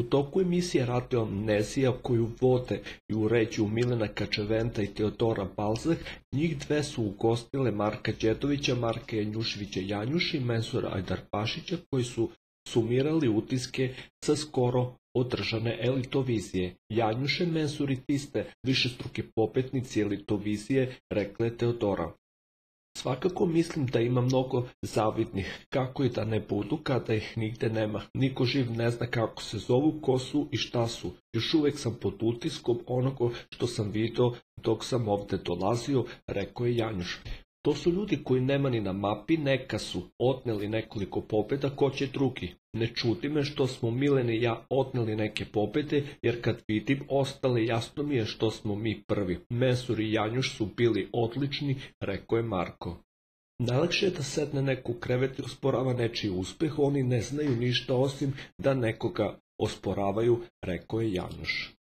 U toku emisije Radio Amnezija koju vode i uređuju Milena Kačaventa i Teodora Balzak, njih dve su ugostile Marka Đedovića, Marka Janjuševića-Janjuša i Mensura Ajdarpašića, koji su sumirali utiske sa skoro održane Elitovizije. Janjuše, Mensur i ti ste višestruki pobednici Elitovizije, rekla je Teodora. Svakako mislim da ima mnogo zavidnih, kako i da ne budu kada ih nigde nema. Niko živ ne zna kako se zovu, ko su i šta su. Još uvek sam pod utiskom onoga što sam video dok sam ovde dolazio, rekao je Janjuš. To su ljudi koji nema ni na mapi, neka su odneli nekoliko pobjeda, ko će drugi. Ne čudi me što smo Milen i ja odneli neke pobjede, jer kad vidim ostale jasno mi je što smo mi prvi. Mensur i Janjuš su bili odlični, rekao je Marko. Najlakše je da sedne neko u krevet i osporava nečiji uspeh, oni ne znaju ništa osim da nekoga osporavaju, rekao je Janjuš.